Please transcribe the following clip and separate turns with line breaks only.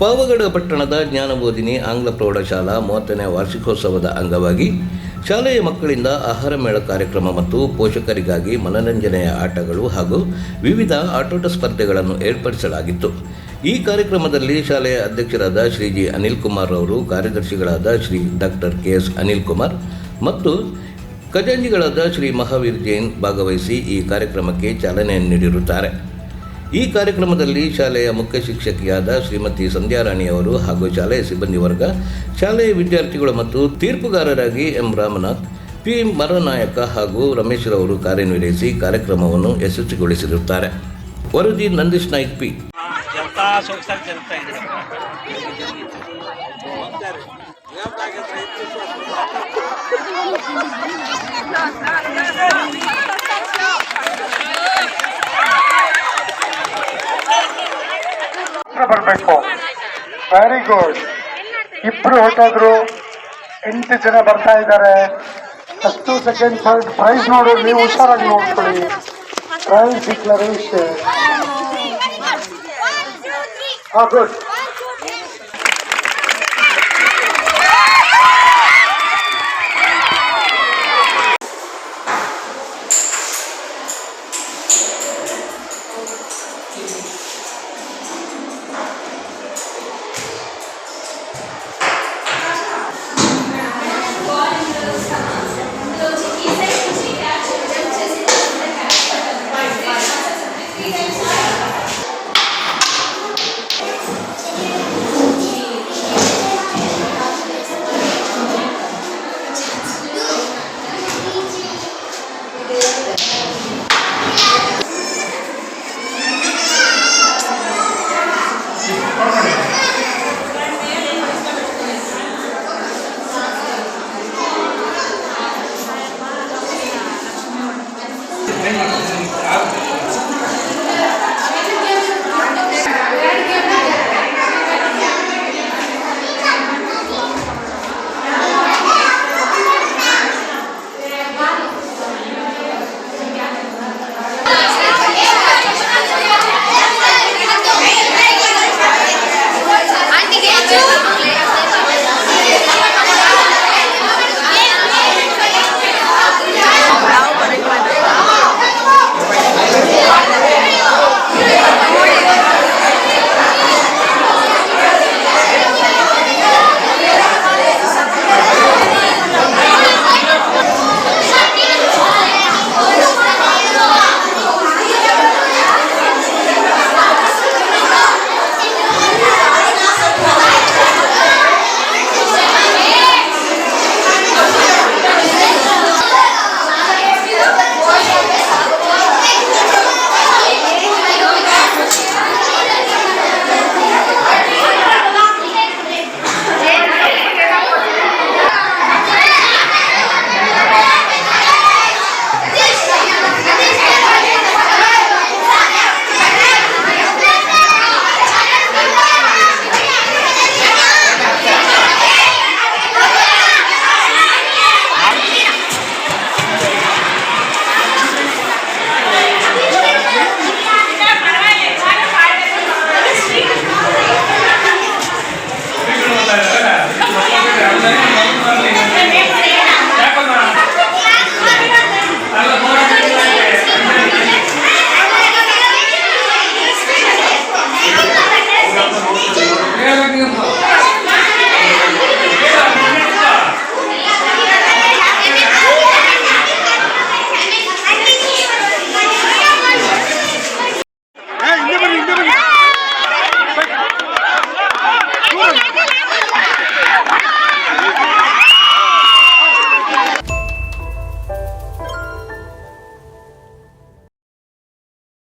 ಪಾವಗಡ ಪಟ್ಟಣದ ಜ್ಞಾನಬೋಧಿನಿ ಆಂಗ್ಲ ಪ್ರೌಢಶಾಲಾ 30ನೇ ವಾರ್ಷಿಕೋತ್ಸವದ ಅಂಗವಾಗಿ ಶಾಲೆಯ ಮಕ್ಕಳಿಂದ ಆಹಾರ ಮೇಳ ಕಾರ್ಯಕ್ರಮ ಮತ್ತು ಪೋಷಕರಿಗಾಗಿ ಮನರಂಜನೆಯ ಆಟಗಳು ಹಾಗೂ ವಿವಿಧ ಆಟೋಟ ಸ್ಪರ್ಧೆಗಳನ್ನು ಏರ್ಪಡಿಸಲಾಗಿತ್ತು. ಈ ಕಾರ್ಯಕ್ರಮದಲ್ಲಿ ಶಾಲೆಯ ಅಧ್ಯಕ್ಷರಾದ ಶ್ರೀ ಜಿ ಅನಿಲ್ ಕುಮಾರ್ ಅವರು, ಕಾರ್ಯದರ್ಶಿಗಳಾದ ಶ್ರೀ ಡಾಕ್ಟರ್ ಕೆ.ಎಸ್. ಅನಿಲ್ ಕುಮಾರ್ ಮತ್ತು ಖಜಾಂಚಿಗಳಾದ ಶ್ರೀ ಮಹಾವೀರ್ ಜೈನ್ ಭಾಗವಹಿಸಿ ಈ ಕಾರ್ಯಕ್ರಮಕ್ಕೆ ಚಾಲನೆಯನ್ನು ನೀಡಿರುತ್ತಾರೆ. ಈ ಕಾರ್ಯಕ್ರಮದಲ್ಲಿ ಶಾಲೆಯ ಮುಖ್ಯ ಶಿಕ್ಷಕಿಯಾದ ಶ್ರೀಮತಿ ಸಂಧ್ಯಾರಾಣಿಯವರು ಹಾಗೂ ಶಾಲೆಯ ಸಿಬ್ಬಂದಿ ವರ್ಗ, ಶಾಲೆಯ ವಿದ್ಯಾರ್ಥಿಗಳು ಮತ್ತು ತೀರ್ಪುಗಾರರಾಗಿ ಎಂ ರಾಮನಾಥ್, ಪಿ ಮರನಾಯಕ ಹಾಗೂ ರಮೇಶ್ ರವರು ಕಾರ್ಯನಿರ್ವಹಿಸಿ ಕಾರ್ಯಕ್ರಮವನ್ನು ಯಶಸ್ವಿಗೊಳಿಸಿರುತ್ತಾರೆ. ವರದಿ ನಂದೀಶ್ ನಾಯ್ಕ್ ಪಿ.
ಬರಬೇಕು. Very good. ಇಬ್ರು ಹೊರಟೋದ್ರು, 8 ಜನ ಬರ್ತಾ ಇದ್ದಾರೆ. ಫಸ್ಟ್ ಸೆಕೆಂಡ್ ಥರ್ಡ್ ಪ್ರೈಸ್ ನೋಡು, ನೀವು ಹುಷಾರಾಗಿ ನೋಡ್ಕೊಳ್ಳಿ. Prize declaration. ಗುಡ್.